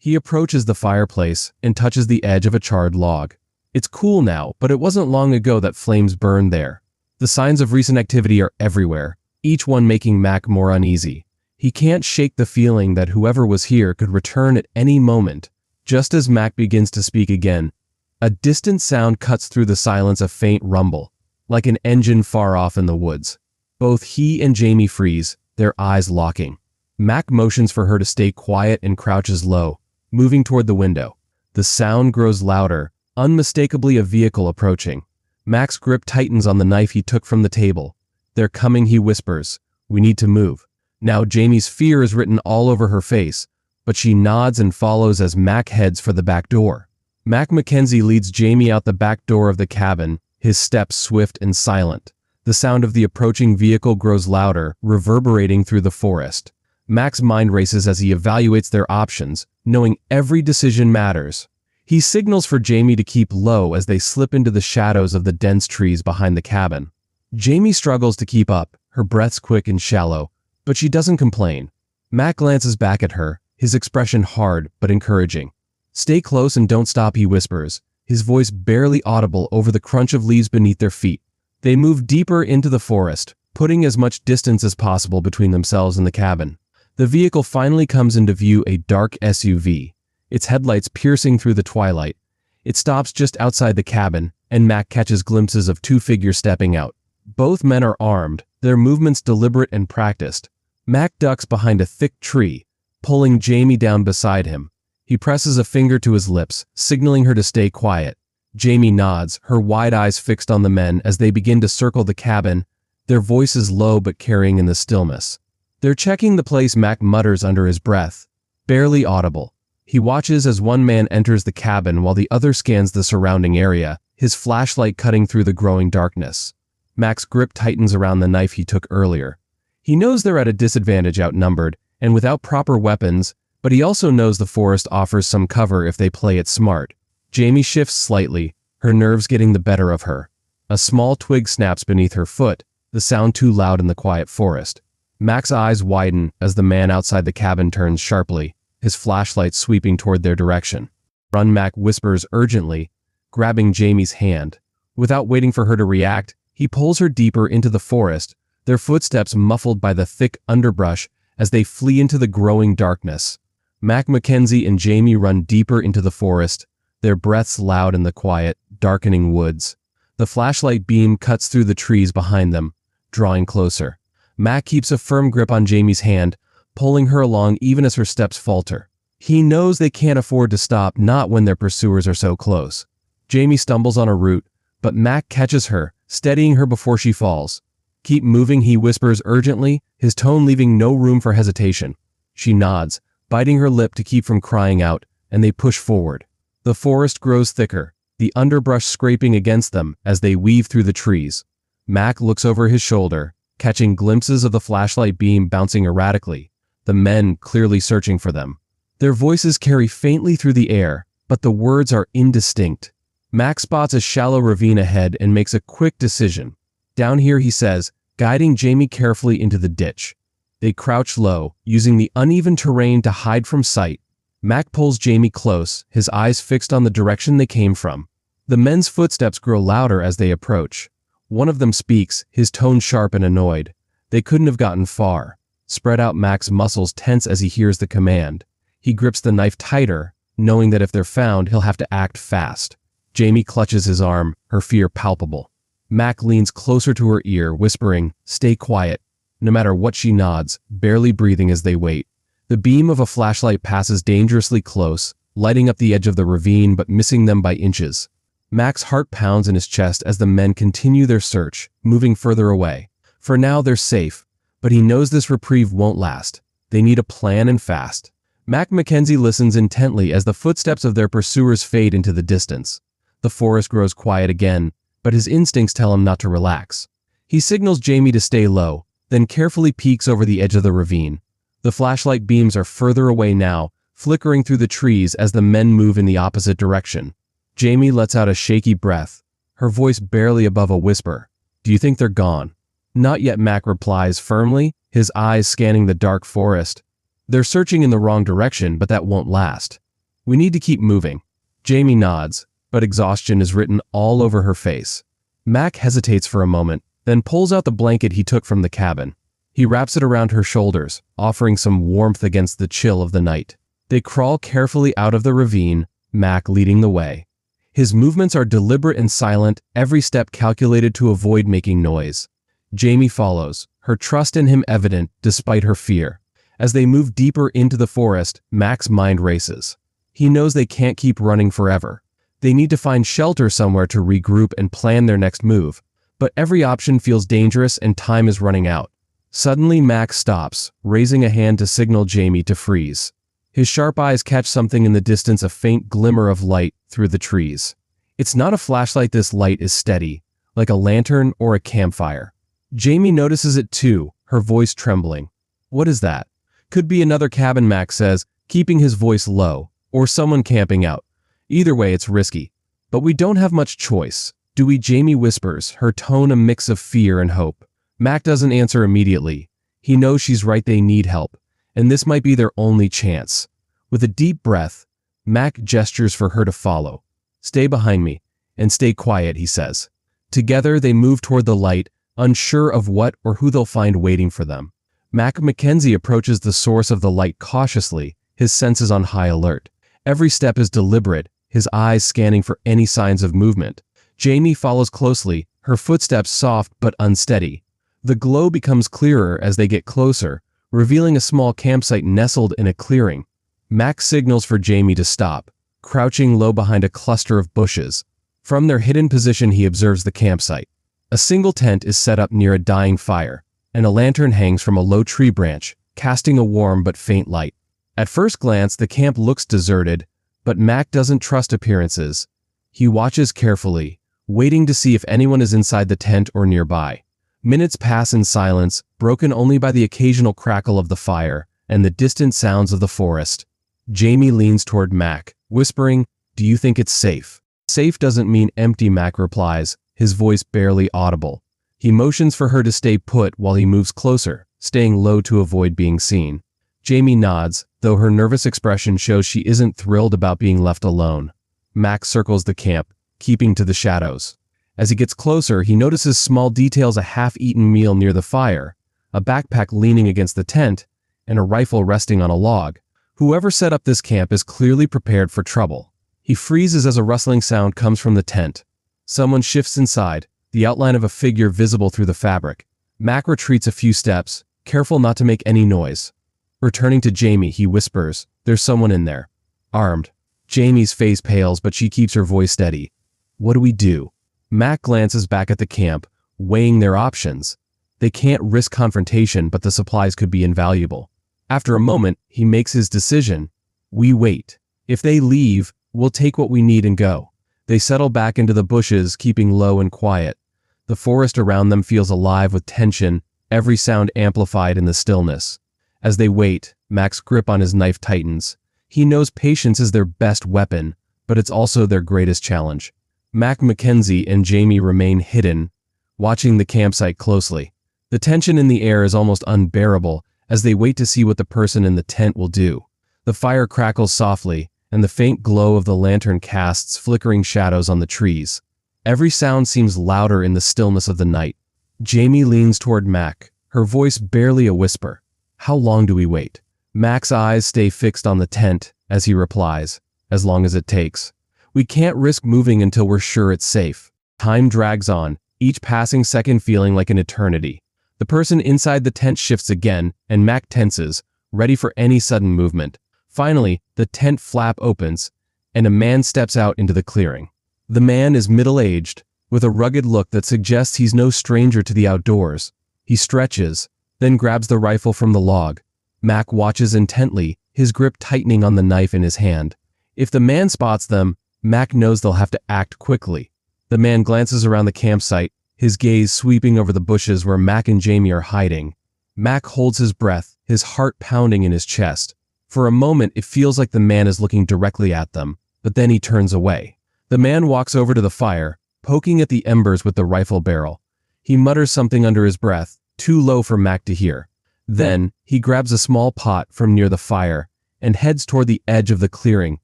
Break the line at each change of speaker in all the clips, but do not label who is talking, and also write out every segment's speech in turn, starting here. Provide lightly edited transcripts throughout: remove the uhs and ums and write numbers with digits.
He approaches the fireplace and touches the edge of a charred log. It's cool now, but it wasn't long ago that flames burned there. The signs of recent activity are everywhere, each one making Mac more uneasy. He can't shake the feeling that whoever was here could return at any moment. Just as Mac begins to speak again, a distant sound cuts through the silence, a faint rumble, like an engine far off in the woods. Both he and Jamie freeze, their eyes locking. Mac motions for her to stay quiet and crouches low, moving toward the window. The sound grows louder, unmistakably a vehicle approaching. Mac's grip tightens on the knife he took from the table. "They're coming," he whispers. "We need to move." Now Jamie's fear is written all over her face, but she nods and follows as Mac heads for the back door. Mac Mackenzie leads Jamie out the back door of the cabin, his steps swift and silent. The sound of the approaching vehicle grows louder, reverberating through the forest. Mac's mind races as he evaluates their options, knowing every decision matters. He signals for Jamie to keep low as they slip into the shadows of the dense trees behind the cabin. Jamie struggles to keep up, her breaths quick and shallow, but she doesn't complain. Mac glances back at her, his expression hard but encouraging. "Stay close and don't stop," he whispers, his voice barely audible over the crunch of leaves beneath their feet. They move deeper into the forest, putting as much distance as possible between themselves and the cabin. The vehicle finally comes into view, a dark SUV, its headlights piercing through the twilight. It stops just outside the cabin, and Mac catches glimpses of two figures stepping out. Both men are armed, their movements deliberate and practiced. Mac ducks behind a thick tree, pulling Jamie down beside him. He presses a finger to his lips, signaling her to stay quiet. Jamie nods, her wide eyes fixed on the men as they begin to circle the cabin, their voices low but carrying in the stillness. "They're checking the place," Mac mutters under his breath, barely audible. He watches as one man enters the cabin while the other scans the surrounding area, his flashlight cutting through the growing darkness. Mac's grip tightens around the knife he took earlier. He knows they're at a disadvantage, outnumbered, and without proper weapons, but he also knows the forest offers some cover if they play it smart. Jamie shifts slightly, her nerves getting the better of her. A small twig snaps beneath her foot, the sound too loud in the quiet forest. Mac's eyes widen as the man outside the cabin turns sharply, his flashlight sweeping toward their direction. "Run," Mac whispers urgently, grabbing Jamie's hand. Without waiting for her to react, he pulls her deeper into the forest, their footsteps muffled by the thick underbrush as they flee into the growing darkness. Mac Mackenzie and Jamie run deeper into the forest, their breaths loud in the quiet, darkening woods. The flashlight beam cuts through the trees behind them, drawing closer. Mac keeps a firm grip on Jamie's hand, pulling her along even as her steps falter. He knows they can't afford to stop, not when their pursuers are so close. Jamie stumbles on a root, but Mac catches her, steadying her before she falls. "Keep moving," he whispers urgently, his tone leaving no room for hesitation. She nods, biting her lip to keep from crying out, and they push forward. The forest grows thicker, the underbrush scraping against them as they weave through the trees. Mac looks over his shoulder, catching glimpses of the flashlight beam bouncing erratically, the men clearly searching for them. Their voices carry faintly through the air, but the words are indistinct. Mac spots a shallow ravine ahead and makes a quick decision. "Down here," he says, guiding Jamie carefully into the ditch. They crouch low, using the uneven terrain to hide from sight. Mac pulls Jamie close, his eyes fixed on the direction they came from. The men's footsteps grow louder as they approach. One of them speaks, his tone sharp and annoyed. They couldn't have gotten far. Spread out, Mac's muscles tense as he hears the command. He grips the knife tighter, knowing that if they're found, he'll have to act fast. Jamie clutches his arm, her fear palpable. Mac leans closer to her ear, whispering, "Stay quiet." No matter what, she nods, barely breathing as they wait. The beam of a flashlight passes dangerously close, lighting up the edge of the ravine but missing them by inches. Mac's heart pounds in his chest as the men continue their search, moving further away. For now, they're safe, but he knows this reprieve won't last. They need a plan, and fast. Mac Mackenzie listens intently as the footsteps of their pursuers fade into the distance. The forest grows quiet again, but his instincts tell him not to relax. He signals Jamie to stay low, then carefully peeks over the edge of the ravine. The flashlight beams are further away now, flickering through the trees as the men move in the opposite direction. Jamie lets out a shaky breath, her voice barely above a whisper. "Do you think they're gone?" "Not yet," Mac replies firmly, his eyes scanning the dark forest. "They're searching in the wrong direction, but that won't last." We need to keep moving. Jamie nods, but exhaustion is written all over her face. Mac hesitates for a moment, then pulls out the blanket he took from the cabin. He wraps it around her shoulders, offering some warmth against the chill of the night. They crawl carefully out of the ravine, Mac leading the way. His movements are deliberate and silent, every step calculated to avoid making noise. Jamie follows, her trust in him evident despite her fear. As they move deeper into the forest, Mac's mind races. He knows they can't keep running forever. They need to find shelter somewhere to regroup and plan their next move. But every option feels dangerous and time is running out. Suddenly Mac stops, raising a hand to signal Jamie to freeze. His sharp eyes catch something in the distance, a faint glimmer of light through the trees. It's not a flashlight, this light is steady, like a lantern or a campfire. Jamie notices it too, her voice trembling. What is that? Could be another cabin, Mac says, keeping his voice low, or someone camping out. Either way, it's risky. But we don't have much choice, do we? Jamie whispers, her tone a mix of fear and hope. Mac doesn't answer immediately. He knows she's right, they need help, and this might be their only chance. With a deep breath, Mac gestures for her to follow. Stay behind me, and stay quiet, he says. Together they move toward the light, unsure of what or who they'll find waiting for them. Mackenzie approaches the source of the light cautiously, his senses on high alert. Every step is deliberate, his eyes scanning for any signs of movement. Jamie follows closely, her footsteps soft but unsteady. The glow becomes clearer as they get closer, revealing a small campsite nestled in a clearing. Mac signals for Jamie to stop, crouching low behind a cluster of bushes. From their hidden position he observes the campsite. A single tent is set up near a dying fire, and a lantern hangs from a low tree branch, casting a warm but faint light. At first glance the camp looks deserted, but Mac doesn't trust appearances. He watches carefully, waiting to see if anyone is inside the tent or nearby. Minutes pass in silence, broken only by the occasional crackle of the fire and the distant sounds of the forest. Jamie leans toward Mac, whispering, "Do you think it's safe?" "Safe doesn't mean empty," Mac replies, his voice barely audible. He motions for her to stay put while he moves closer, staying low to avoid being seen. Jamie nods, though her nervous expression shows she isn't thrilled about being left alone. Mac circles the camp, keeping to the shadows. As he gets closer, he notices small details: a half-eaten meal near the fire, a backpack leaning against the tent, and a rifle resting on a log. Whoever set up this camp is clearly prepared for trouble. He freezes as a rustling sound comes from the tent. Someone shifts inside, the outline of a figure visible through the fabric. Mac retreats a few steps, careful not to make any noise. Returning to Jamie, he whispers, "There's someone in there. Armed." Jamie's face pales, but she keeps her voice steady. "What do we do?" Mac glances back at the camp, weighing their options. They can't risk confrontation, but the supplies could be invaluable. After a moment, he makes his decision. "We wait. If they leave, we'll take what we need and go." They settle back into the bushes, keeping low and quiet. The forest around them feels alive with tension, every sound amplified in the stillness. As they wait, Mac's grip on his knife tightens. He knows patience is their best weapon, but it's also their greatest challenge. Mackenzie and Jamie remain hidden, watching the campsite closely. The tension in the air is almost unbearable as they wait to see what the person in the tent will do. The fire crackles softly, and the faint glow of the lantern casts flickering shadows on the trees. Every sound seems louder in the stillness of the night. Jamie leans toward Mac, her voice barely a whisper. "How long do we wait?" Mac's eyes stay fixed on the tent as he replies, "As long as it takes. We can't risk moving until we're sure it's safe." Time drags on, each passing second feeling like an eternity. The person inside the tent shifts again, and Mac tenses, ready for any sudden movement. Finally, the tent flap opens, and a man steps out into the clearing. The man is middle-aged, with a rugged look that suggests he's no stranger to the outdoors. He stretches, then grabs the rifle from the log. Mac watches intently, his grip tightening on the knife in his hand. If the man spots them, Mac knows they'll have to act quickly. The man glances around the campsite, his gaze sweeping over the bushes where Mac and Jamie are hiding. Mac holds his breath, his heart pounding in his chest. For a moment, it feels like the man is looking directly at them, but then he turns away. The man walks over to the fire, poking at the embers with the rifle barrel. He mutters something under his breath, too low for Mac to hear. Then, he grabs a small pot from near the fire and heads toward the edge of the clearing,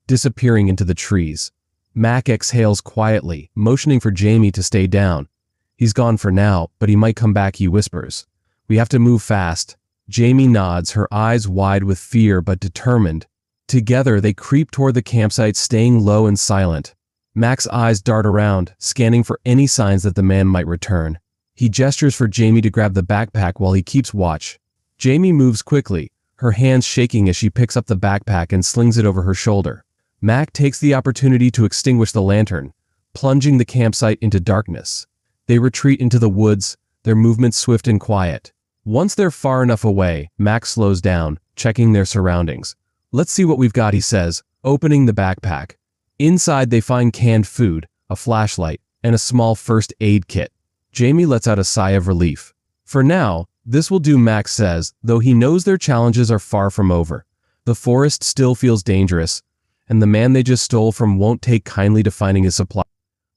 disappearing into the trees. Mac exhales quietly, motioning for Jamie to stay down. He's gone for now, but he might come back, he whispers. We have to move fast. Jamie nods, her eyes wide with fear but determined. Together, they creep toward the campsite, staying low and silent. Mac's eyes dart around, scanning for any signs that the man might return. He gestures for Jamie to grab the backpack while he keeps watch. Jamie moves quickly, her hands shaking as she picks up the backpack and slings it over her shoulder. Mac takes the opportunity to extinguish the lantern, plunging the campsite into darkness. They retreat into the woods, their movements swift and quiet. Once they're far enough away, Mac slows down, checking their surroundings. Let's see what we've got, he says, opening the backpack. Inside they find canned food, a flashlight, and a small first aid kit. Jamie lets out a sigh of relief. For now, this will do, Mac says, though he knows their challenges are far from over. The forest still feels dangerous, and the man they just stole from won't take kindly to finding his supply.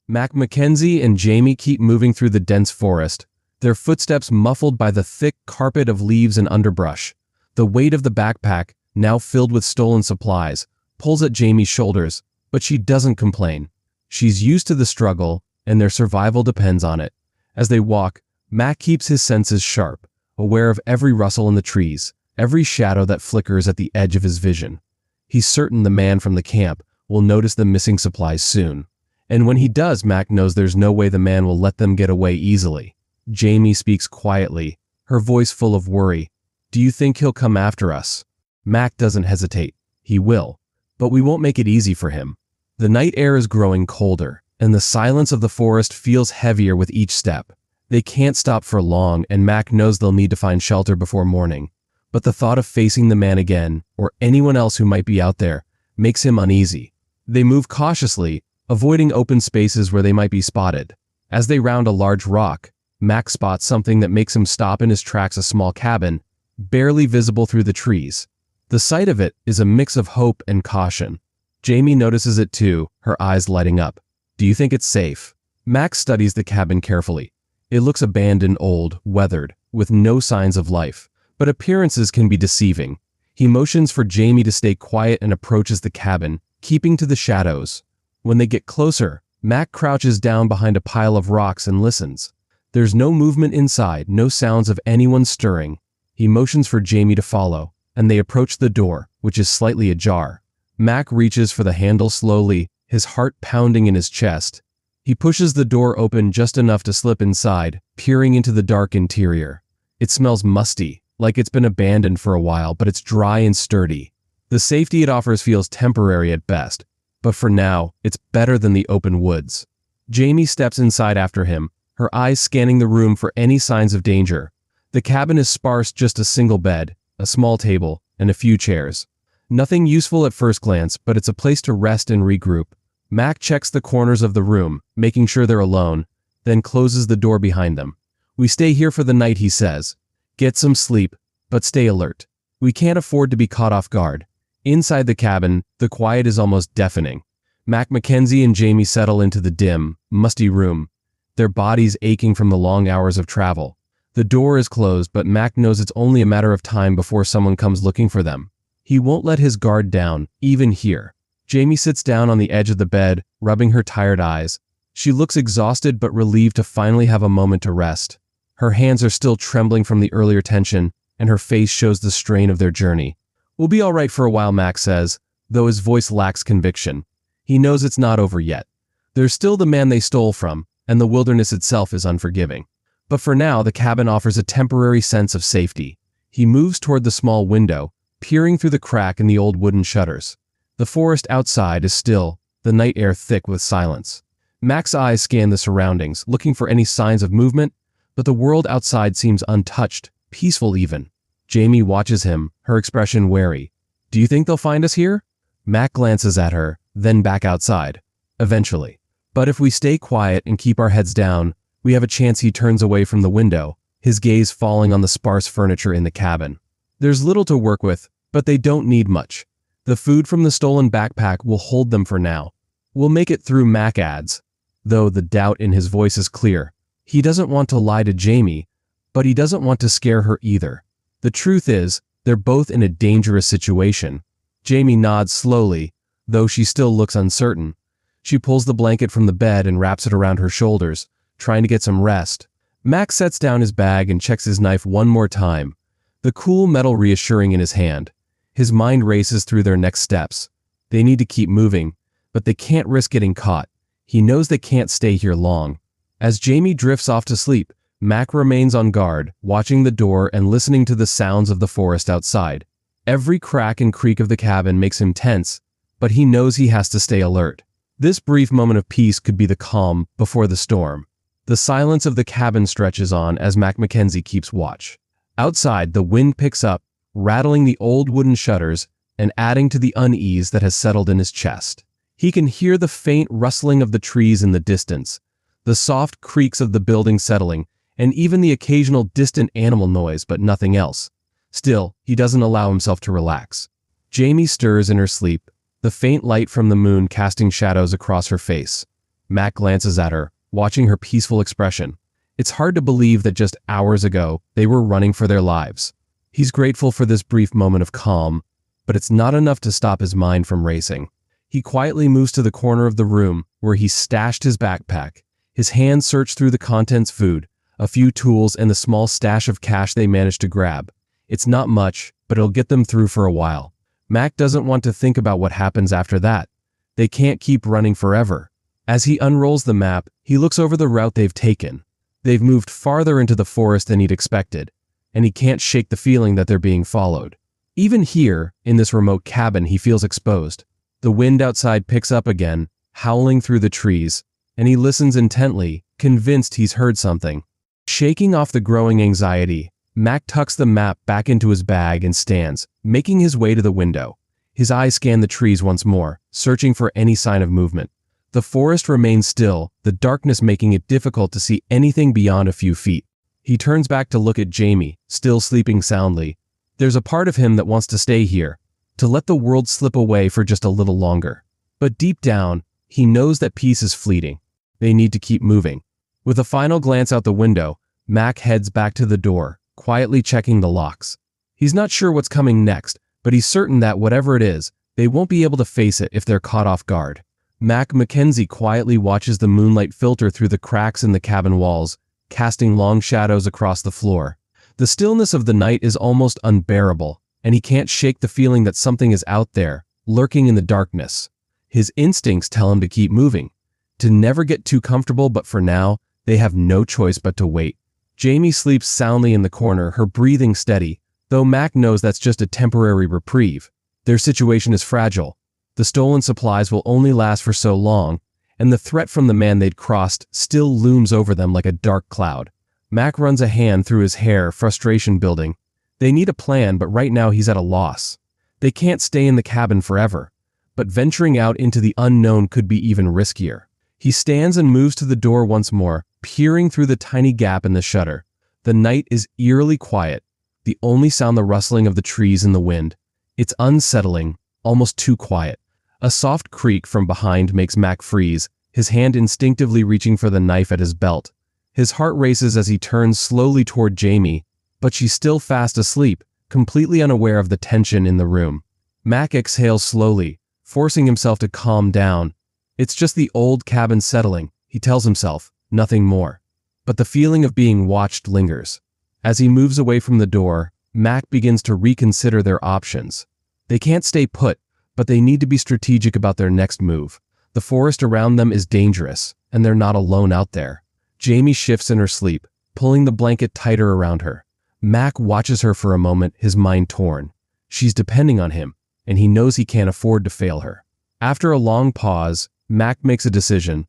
Mackenzie and Jamie keep moving through the dense forest, their footsteps muffled by the thick carpet of leaves and underbrush. The weight of the backpack, now filled with stolen supplies, pulls at Jamie's shoulders, but she doesn't complain. She's used to the struggle, and their survival depends on it. As they walk, Mac keeps his senses sharp, aware of every rustle in the trees, every shadow that flickers at the edge of his vision. He's certain the man from the camp will notice the missing supplies soon. And when he does, Mac knows there's no way the man will let them get away easily. Jamie speaks quietly, her voice full of worry. Do you think he'll come after us? Mac doesn't hesitate. He will. But we won't make it easy for him. The night air is growing colder, and the silence of the forest feels heavier with each step. They can't stop for long, and Mac knows they'll need to find shelter before morning. But the thought of facing the man again, or anyone else who might be out there, makes him uneasy. They move cautiously, avoiding open spaces where they might be spotted. As they round a large rock, Mac spots something that makes him stop in his tracks, a small cabin, barely visible through the trees. The sight of it is a mix of hope and caution. Jamie notices it too, her eyes lighting up. Do you think it's safe? Mac studies the cabin carefully. It looks abandoned, old, weathered, with no signs of life. But appearances can be deceiving. He motions for Jamie to stay quiet and approaches the cabin, keeping to the shadows. When they get closer, Mac crouches down behind a pile of rocks and listens. There's no movement inside, no sounds of anyone stirring. He motions for Jamie to follow, and they approach the door, which is slightly ajar. Mac reaches for the handle slowly, his heart pounding in his chest. He pushes the door open just enough to slip inside, peering into the dark interior. It smells musty, like it's been abandoned for a while, but it's dry and sturdy. The safety it offers feels temporary at best, but for now, it's better than the open woods. Jamie steps inside after him, her eyes scanning the room for any signs of danger. The cabin is sparse, just a single bed, a small table, and a few chairs. Nothing useful at first glance, but it's a place to rest and regroup. Mac checks the corners of the room, making sure they're alone, then closes the door behind them. We stay here for the night, he says. Get some sleep, but stay alert. We can't afford to be caught off guard. Inside the cabin, the quiet is almost deafening. Mackenzie and Jamie settle into the dim, musty room, their bodies aching from the long hours of travel. The door is closed, but Mac knows it's only a matter of time before someone comes looking for them. He won't let his guard down, even here. Jamie sits down on the edge of the bed, rubbing her tired eyes. She looks exhausted but relieved to finally have a moment to rest. Her hands are still trembling from the earlier tension, and her face shows the strain of their journey. We'll be all right for a while, Mac says, though his voice lacks conviction. He knows it's not over yet. There's still the man they stole from, and the wilderness itself is unforgiving. But for now, the cabin offers a temporary sense of safety. He moves toward the small window, peering through the crack in the old wooden shutters. The forest outside is still, the night air thick with silence. Mac's eyes scan the surroundings, looking for any signs of movement, but the world outside seems untouched, peaceful even. Jamie watches him, her expression wary. Do you think they'll find us here? Mac glances at her, then back outside. Eventually. But if we stay quiet and keep our heads down, we have a chance. He turns away from the window, his gaze falling on the sparse furniture in the cabin. There's little to work with, but they don't need much. The food from the stolen backpack will hold them for now. We'll make it through, Mac adds, though the doubt in his voice is clear. He doesn't want to lie to Jamie, but he doesn't want to scare her either. The truth is, they're both in a dangerous situation. Jamie nods slowly, though she still looks uncertain. She pulls the blanket from the bed and wraps it around her shoulders, trying to get some rest. Max sets down his bag and checks his knife one more time, the cool metal reassuring in his hand. His mind races through their next steps. They need to keep moving, but they can't risk getting caught. He knows they can't stay here long. As Jamie drifts off to sleep, Mac remains on guard, watching the door and listening to the sounds of the forest outside. Every crack and creak of the cabin makes him tense, but he knows he has to stay alert. This brief moment of peace could be the calm before the storm. The silence of the cabin stretches on as Mackenzie keeps watch. Outside, the wind picks up, rattling the old wooden shutters and adding to the unease that has settled in his chest. He can hear the faint rustling of the trees in the distance, the soft creaks of the building settling, and even the occasional distant animal noise, but nothing else. Still, he doesn't allow himself to relax. Jamie stirs in her sleep, the faint light from the moon casting shadows across her face. Mac glances at her, watching her peaceful expression. It's hard to believe that just hours ago, they were running for their lives. He's grateful for this brief moment of calm, but it's not enough to stop his mind from racing. He quietly moves to the corner of the room where he stashed his backpack. His hands search through the contents: food, a few tools, and the small stash of cash they managed to grab. It's not much, but it'll get them through for a while. Mac doesn't want to think about what happens after that. They can't keep running forever. As he unrolls the map, he looks over the route they've taken. They've moved farther into the forest than he'd expected, and he can't shake the feeling that they're being followed. Even here, in this remote cabin, he feels exposed. The wind outside picks up again, howling through the trees, and he listens intently, convinced he's heard something. Shaking off the growing anxiety, Mac tucks the map back into his bag and stands, making his way to the window. His eyes scan the trees once more, searching for any sign of movement. The forest remains still, the darkness making it difficult to see anything beyond a few feet. He turns back to look at Jamie, still sleeping soundly. There's a part of him that wants to stay here, to let the world slip away for just a little longer. But deep down, he knows that peace is fleeting. They need to keep moving. With a final glance out the window, Mac heads back to the door, quietly checking the locks. He's not sure what's coming next, but he's certain that whatever it is, they won't be able to face it if they're caught off guard. Mackenzie quietly watches the moonlight filter through the cracks in the cabin walls, casting long shadows across the floor. The stillness of the night is almost unbearable, and he can't shake the feeling that something is out there, lurking in the darkness. His instincts tell him to keep moving, to never get too comfortable, but for now, they have no choice but to wait. Jamie sleeps soundly in the corner, her breathing steady, though Mac knows that's just a temporary reprieve. Their situation is fragile. The stolen supplies will only last for so long, and the threat from the man they'd crossed still looms over them like a dark cloud. Mac runs a hand through his hair, frustration building. They need a plan, but right now he's at a loss. They can't stay in the cabin forever, but venturing out into the unknown could be even riskier. He stands and moves to the door once more, peering through the tiny gap in the shutter. The night is eerily quiet, the only sound the rustling of the trees in the wind. It's unsettling, almost too quiet. A soft creak from behind makes Mac freeze, his hand instinctively reaching for the knife at his belt. His heart races as he turns slowly toward Jamie, but she's still fast asleep, completely unaware of the tension in the room. Mac exhales slowly, forcing himself to calm down. It's just the old cabin settling, he tells himself, nothing more. But the feeling of being watched lingers. As he moves away from the door, Mac begins to reconsider their options. They can't stay put, but they need to be strategic about their next move. The forest around them is dangerous, and they're not alone out there. Jamie shifts in her sleep, pulling the blanket tighter around her. Mac watches her for a moment, his mind torn. She's depending on him, and he knows he can't afford to fail her. After a long pause, Mac makes a decision.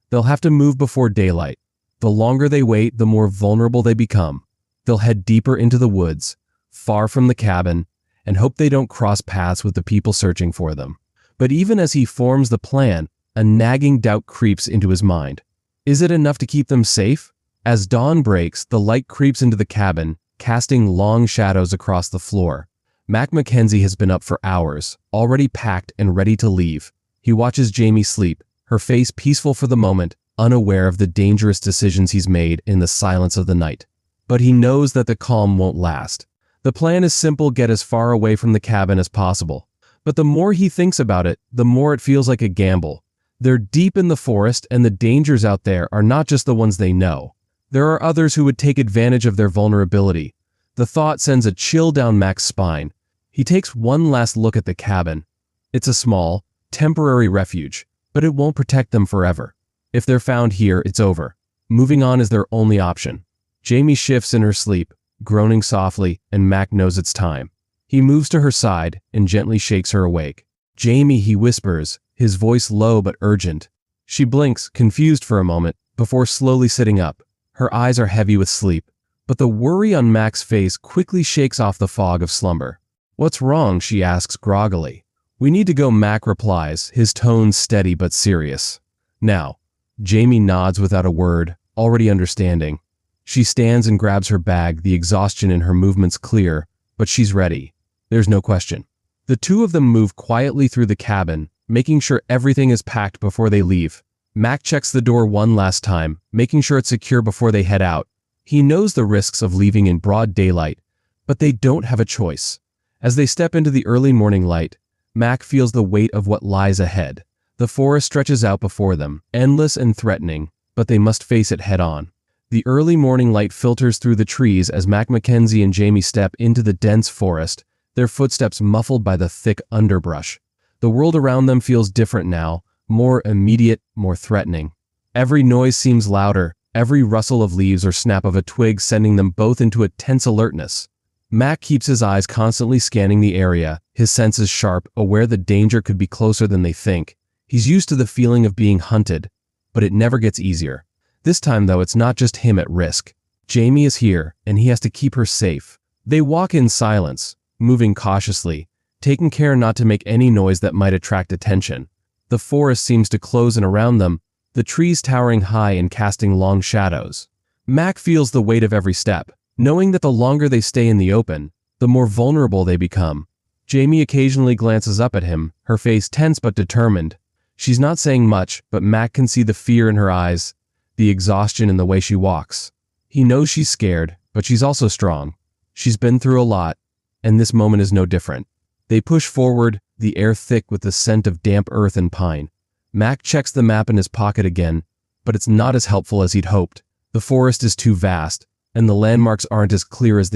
They'll have to move before daylight. The longer they wait, the more vulnerable they become. They'll head deeper into the woods, far from the cabin, and hope they don't cross paths with the people searching for them. But even as he forms the plan, a nagging doubt creeps into his mind. Is it enough to keep them safe? As dawn breaks, the light creeps into the cabin, casting long shadows across the floor. Mackenzie has been up for hours, already packed and ready to leave. He watches Jamie sleep, her face peaceful for the moment, unaware of the dangerous decisions he's made in the silence of the night. But he knows that the calm won't last. The plan is simple: get as far away from the cabin as possible. But the more he thinks about it, the more it feels like a gamble. They're deep in the forest, and the dangers out there are not just the ones they know. There are others who would take advantage of their vulnerability. The thought sends a chill down Mac's spine. He takes one last look at the cabin. It's a small, temporary refuge, but it won't protect them forever. If they're found here, it's over. Moving on is their only option. Jamie shifts in her sleep, groaning softly, and Mac knows it's time. He moves to her side and gently shakes her awake. "Jamie," he whispers, his voice low but urgent. She blinks, confused for a moment, before slowly sitting up. Her eyes are heavy with sleep, but the worry on Mac's face quickly shakes off the fog of slumber. "What's wrong?" she asks groggily. "We need to go," Mac replies, his tone steady but serious. "Now." Jamie nods without a word, already understanding. She stands and grabs her bag, the exhaustion in her movements clear, but she's ready. There's no question. The two of them move quietly through the cabin, making sure everything is packed before they leave. Mac checks the door one last time, making sure it's secure before they head out. He knows the risks of leaving in broad daylight, but they don't have a choice. As they step into the early morning light, Mac feels the weight of what lies ahead. The forest stretches out before them, endless and threatening, but they must face it head-on. The early morning light filters through the trees as Mac, Mackenzie, and Jamie step into the dense forest, their footsteps muffled by the thick underbrush. The world around them feels different now, more immediate, more threatening. Every noise seems louder, every rustle of leaves or snap of a twig sending them both into a tense alertness. Mac keeps his eyes constantly scanning the area, his senses sharp, aware the danger could be closer than they think. He's used to the feeling of being hunted, but it never gets easier. This time, though, it's not just him at risk. Jamie is here, and he has to keep her safe. They walk in silence, moving cautiously, taking care not to make any noise that might attract attention. The forest seems to close in around them, the trees towering high and casting long shadows. Mac feels the weight of every step, knowing that the longer they stay in the open, the more vulnerable they become. Jamie occasionally glances up at him, her face tense but determined. She's not saying much, but Mac can see the fear in her eyes, the exhaustion in the way she walks. He knows she's scared, but she's also strong. She's been through a lot, and this moment is no different. They push forward, the air thick with the scent of damp earth and pine. Mac checks the map in his pocket again, but it's not as helpful as he'd hoped. The forest is too vast, and the landmarks aren't as clear as they